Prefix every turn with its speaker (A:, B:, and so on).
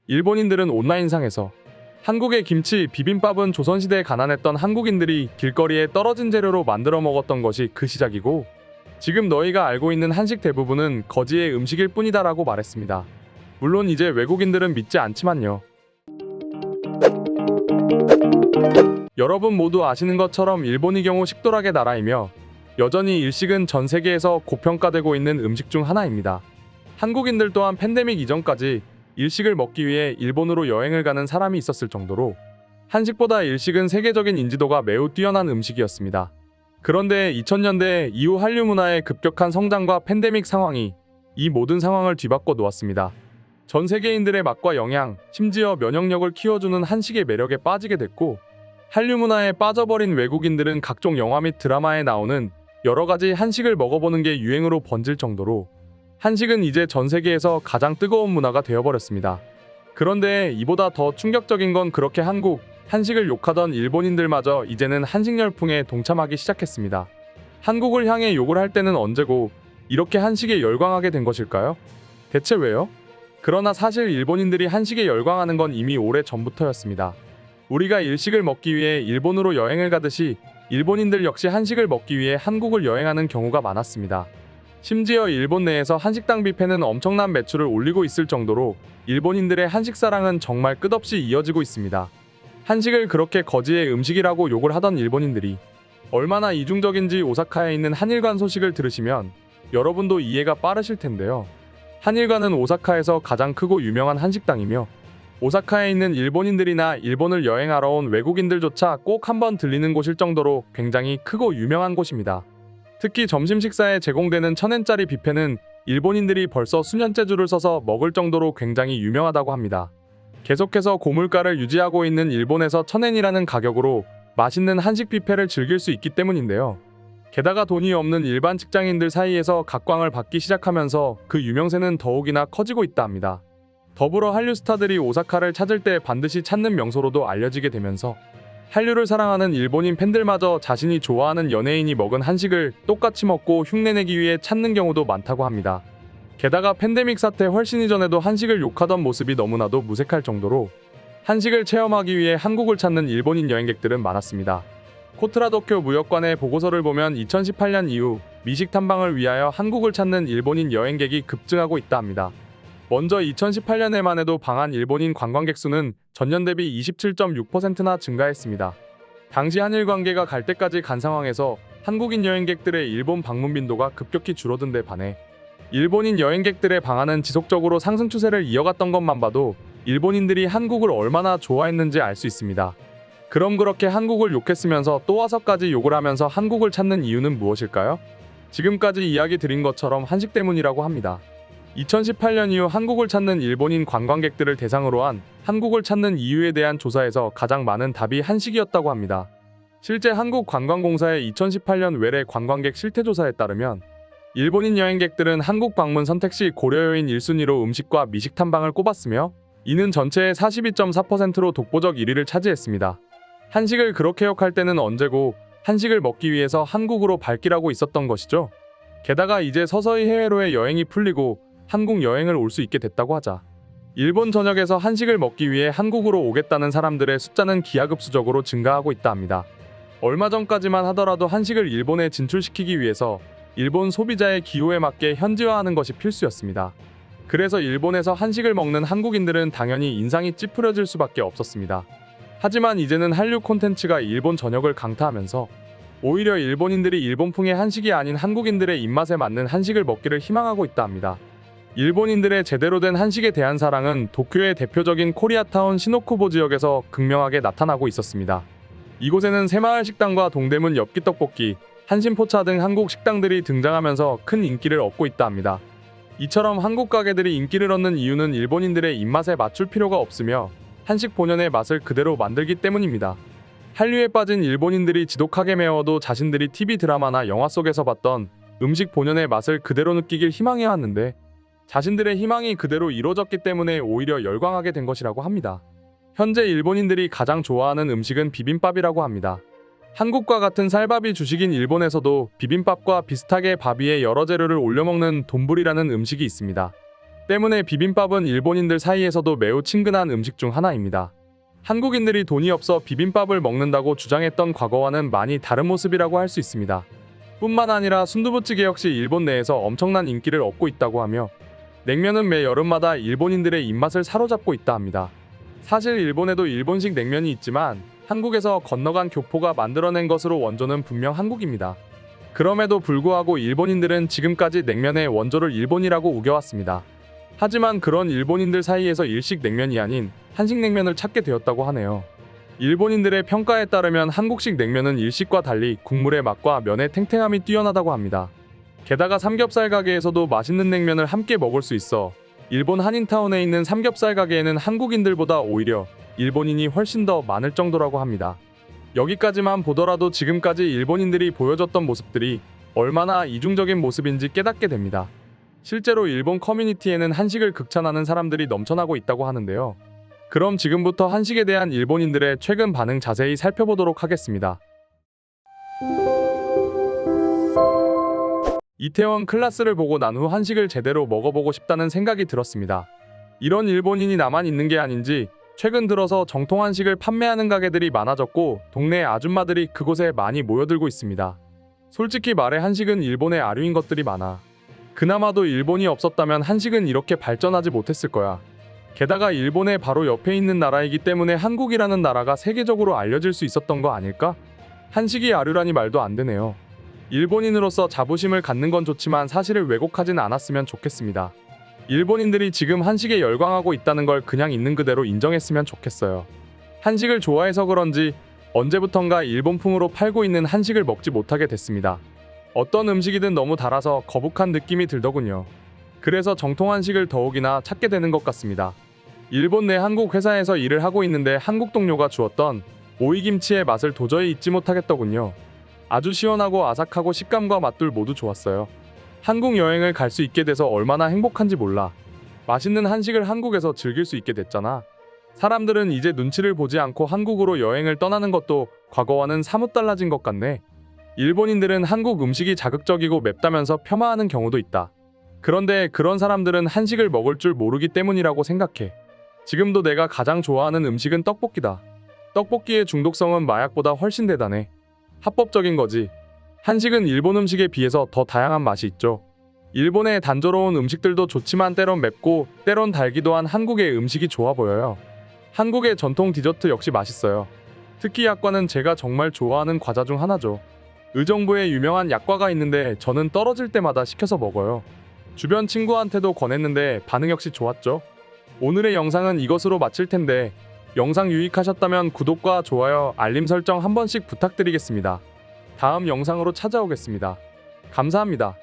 A: 일본인들은 온라인상에서 한국의 김치, 비빔밥은 조선시대에 가난했던 한국인들이 길거리에 떨어진 재료로 만들어 먹었던 것이 그 시작이고, 지금 너희가 알고 있는 한식 대부분은 거지의 음식일 뿐이다라고 말했습니다. 물론 이제 외국인들은 믿지 않지만요. 여러분 모두 아시는 것처럼 일본의 경우 식도락의 나라이며 여전히 일식은 전 세계에서 고평가되고 있는 음식 중 하나입니다. 한국인들 또한 팬데믹 이전까지 일식을 먹기 위해 일본으로 여행을 가는 사람이 있었을 정도로 한식보다 일식은 세계적인 인지도가 매우 뛰어난 음식이었습니다. 그런데 2000년대 이후 한류 문화의 급격한 성장과 팬데믹 상황이 이 모든 상황을 뒤바꿔 놓았습니다. 전 세계인들의 맛과 영양, 심지어 면역력을 키워주는 한식의 매력에 빠지게 됐고, 한류 문화에 빠져버린 외국인들은 각종 영화 및 드라마에 나오는 여러 가지 한식을 먹어보는 게 유행으로 번질 정도로 한식은 이제 전 세계에서 가장 뜨거운 문화가 되어버렸습니다. 그런데 이보다 더 충격적인 건 그렇게 한국 한식을 욕하던 일본인들마저 이제는 한식 열풍에 동참하기 시작했습니다. 한국을 향해 욕을 할 때는 언제고 이렇게 한식에 열광하게 된 것일까요? 대체 왜요? 그러나 사실 일본인들이 한식에 열광하는 건 이미 오래 전부터였습니다. 우리가 일식을 먹기 위해 일본으로 여행을 가듯이 일본인들 역시 한식을 먹기 위해 한국을 여행하는 경우가 많았습니다. 심지어 일본 내에서 한식당 뷔페는 엄청난 매출을 올리고 있을 정도로 일본인들의 한식 사랑은 정말 끝없이 이어지고 있습니다. 한식을 그렇게 거지의 음식이라고 욕을 하던 일본인들이 얼마나 이중적인지 오사카에 있는 한일관 소식을 들으시면 여러분도 이해가 빠르실 텐데요. 한일관은 오사카에서 가장 크고 유명한 한식당이며 오사카에 있는 일본인들이나 일본을 여행하러 온 외국인들조차 꼭 한번 들리는 곳일 정도로 굉장히 크고 유명한 곳입니다. 특히 점심 식사에 제공되는 1000엔짜리 뷔페는 일본인들이 벌써 수년째 줄을 서서 먹을 정도로 굉장히 유명하다고 합니다. 계속해서 고물가를 유지하고 있는 일본에서 1000엔이라는 가격으로 맛있는 한식 뷔페를 즐길 수 있기 때문인데요. 게다가 돈이 없는 일반 직장인들 사이에서 각광을 받기 시작하면서 그 유명세는 더욱이나 커지고 있다 합니다. 더불어 한류 스타들이 오사카를 찾을 때 반드시 찾는 명소로도 알려지게 되면서 한류를 사랑하는 일본인 팬들마저 자신이 좋아하는 연예인이 먹은 한식을 똑같이 먹고 흉내내기 위해 찾는 경우도 많다고 합니다. 게다가 팬데믹 사태 훨씬 이전에도 한식을 욕하던 모습이 너무나도 무색할 정도로 한식을 체험하기 위해 한국을 찾는 일본인 여행객들은 많았습니다. 코트라도쿄 무역관의 보고서를 보면 2018년 이후 미식 탐방을 위하여 한국을 찾는 일본인 여행객이 급증하고 있다 합니다. 먼저 2018년에만 해도 방한 일본인 관광객 수는 전년 대비 27.6%나 증가했습니다. 당시 한일 관계가 갈 때까지 간 상황에서 한국인 여행객들의 일본 방문 빈도가 급격히 줄어든 데 반해 일본인 여행객들의 방한은 지속적으로 상승 추세를 이어갔던 것만 봐도 일본인들이 한국을 얼마나 좋아했는지 알 수 있습니다. 그럼 그렇게 한국을 욕했으면서 또 와서까지 욕을 하면서 한국을 찾는 이유는 무엇일까요? 지금까지 이야기 드린 것처럼 한식 때문이라고 합니다. 2018년 이후 한국을 찾는 일본인 관광객들을 대상으로 한 한국을 찾는 이유에 대한 조사에서 가장 많은 답이 한식이었다고 합니다. 실제 한국관광공사의 2018년 외래 관광객 실태조사에 따르면 일본인 여행객들은 한국 방문 선택 시 고려 요인 1순위로 음식과 미식 탐방을 꼽았으며 이는 전체의 42.4%로 독보적 1위를 차지했습니다. 한식을 그렇게 욕할 때는 언제고 한식을 먹기 위해서 한국으로 발길하고 있었던 것이죠. 게다가 이제 서서히 해외로의 여행이 풀리고 한국 여행을 올 수 있게 됐다고 하자 일본 전역에서 한식을 먹기 위해 한국으로 오겠다는 사람들의 숫자는 기하급수적으로 증가하고 있다 합니다. 얼마 전까지만 하더라도 한식을 일본에 진출시키기 위해서 일본 소비자의 기호에 맞게 현지화하는 것이 필수였습니다. 그래서 일본에서 한식을 먹는 한국인들은 당연히 인상이 찌푸려질 수밖에 없었습니다. 하지만 이제는 한류 콘텐츠가 일본 전역을 강타하면서 오히려 일본인들이 일본풍의 한식이 아닌 한국인들의 입맛에 맞는 한식을 먹기를 희망하고 있다 합니다. 일본인들의 제대로 된 한식에 대한 사랑은 도쿄의 대표적인 코리아타운 시노쿠보 지역에서 극명하게 나타나고 있었습니다. 이곳에는 새마을 식당과 동대문 엽기떡볶이, 한신포차 등 한국 식당들이 등장하면서 큰 인기를 얻고 있다 합니다. 이처럼 한국 가게들이 인기를 얻는 이유는 일본인들의 입맛에 맞출 필요가 없으며 한식 본연의 맛을 그대로 만들기 때문입니다. 한류에 빠진 일본인들이 지독하게 매워도 자신들이 TV 드라마나 영화 속에서 봤던 음식 본연의 맛을 그대로 느끼길 희망해왔는데 자신들의 희망이 그대로 이루어졌기 때문에 오히려 열광하게 된 것이라고 합니다. 현재 일본인들이 가장 좋아하는 음식은 비빔밥이라고 합니다. 한국과 같은 쌀밥이 주식인 일본에서도 비빔밥과 비슷하게 밥 위에 여러 재료를 올려먹는 돈부리라는 음식이 있습니다. 때문에 비빔밥은 일본인들 사이에서도 매우 친근한 음식 중 하나입니다. 한국인들이 돈이 없어 비빔밥을 먹는다고 주장했던 과거와는 많이 다른 모습이라고 할 수 있습니다. 뿐만 아니라 순두부찌개 역시 일본 내에서 엄청난 인기를 얻고 있다고 하며 냉면은 매 여름마다 일본인들의 입맛을 사로잡고 있다 합니다. 사실 일본에도 일본식 냉면이 있지만 한국에서 건너간 교포가 만들어낸 것으로 원조는 분명 한국입니다. 그럼에도 불구하고 일본인들은 지금까지 냉면의 원조를 일본이라고 우겨왔습니다. 하지만 그런 일본인들 사이에서 일식 냉면이 아닌 한식 냉면을 찾게 되었다고 하네요. 일본인들의 평가에 따르면 한국식 냉면은 일식과 달리 국물의 맛과 면의 탱탱함이 뛰어나다고 합니다. 게다가 삼겹살 가게에서도 맛있는 냉면을 함께 먹을 수 있어 일본 한인타운에 있는 삼겹살 가게에는 한국인들보다 오히려 일본인이 훨씬 더 많을 정도라고 합니다. 여기까지만 보더라도 지금까지 일본인들이 보여줬던 모습들이 얼마나 이중적인 모습인지 깨닫게 됩니다. 실제로 일본 커뮤니티에는 한식을 극찬하는 사람들이 넘쳐나고 있다고 하는데요. 그럼 지금부터 한식에 대한 일본인들의 최근 반응 자세히 살펴보도록 하겠습니다. 이태원 클라스를 보고 난 후 한식을 제대로 먹어보고 싶다는 생각이 들었습니다. 이런 일본인이 나만 있는 게 아닌지 최근 들어서 정통 한식을 판매하는 가게들이 많아졌고 동네 아줌마들이 그곳에 많이 모여들고 있습니다. 솔직히 말해 한식은 일본의 아류인 것들이 많아. 그나마도 일본이 없었다면 한식은 이렇게 발전하지 못했을 거야. 게다가 일본의 바로 옆에 있는 나라이기 때문에 한국이라는 나라가 세계적으로 알려질 수 있었던 거 아닐까? 한식이 아류라니 말도 안 되네요. 일본인으로서 자부심을 갖는 건 좋지만 사실을 왜곡하진 않았으면 좋겠습니다. 일본인들이 지금 한식에 열광하고 있다는 걸 그냥 있는 그대로 인정했으면 좋겠어요. 한식을 좋아해서 그런지 언제부턴가 일본풍으로 팔고 있는 한식을 먹지 못하게 됐습니다. 어떤 음식이든 너무 달아서 거북한 느낌이 들더군요. 그래서 정통 한식을 더욱이나 찾게 되는 것 같습니다. 일본 내 한국 회사에서 일을 하고 있는데 한국 동료가 주었던 오이김치의 맛을 도저히 잊지 못하겠더군요. 아주 시원하고 아삭하고 식감과 맛들 모두 좋았어요. 한국 여행을 갈 수 있게 돼서 얼마나 행복한지 몰라. 맛있는 한식을 한국에서 즐길 수 있게 됐잖아. 사람들은 이제 눈치를 보지 않고 한국으로 여행을 떠나는 것도 과거와는 사뭇 달라진 것 같네. 일본인들은 한국 음식이 자극적이고 맵다면서 폄하하는 경우도 있다. 그런데 그런 사람들은 한식을 먹을 줄 모르기 때문이라고 생각해. 지금도 내가 가장 좋아하는 음식은 떡볶이다. 떡볶이의 중독성은 마약보다 훨씬 대단해. 합법적인 거지. 한식은 일본 음식에 비해서 더 다양한 맛이 있죠. 일본의 단조로운 음식들도 좋지만 때론 맵고 때론 달기도 한 한국의 음식이 좋아 보여요. 한국의 전통 디저트 역시 맛있어요. 특히 약과는 제가 정말 좋아하는 과자 중 하나죠. 의정부에 유명한 약과가 있는데 저는 떨어질 때마다 시켜서 먹어요. 주변 친구한테도 권했는데 반응 역시 좋았죠. 오늘의 영상은 이것으로 마칠 텐데 영상 유익하셨다면 구독과 좋아요, 알림 설정 한 번씩 부탁드리겠습니다. 다음 영상으로 찾아오겠습니다. 감사합니다.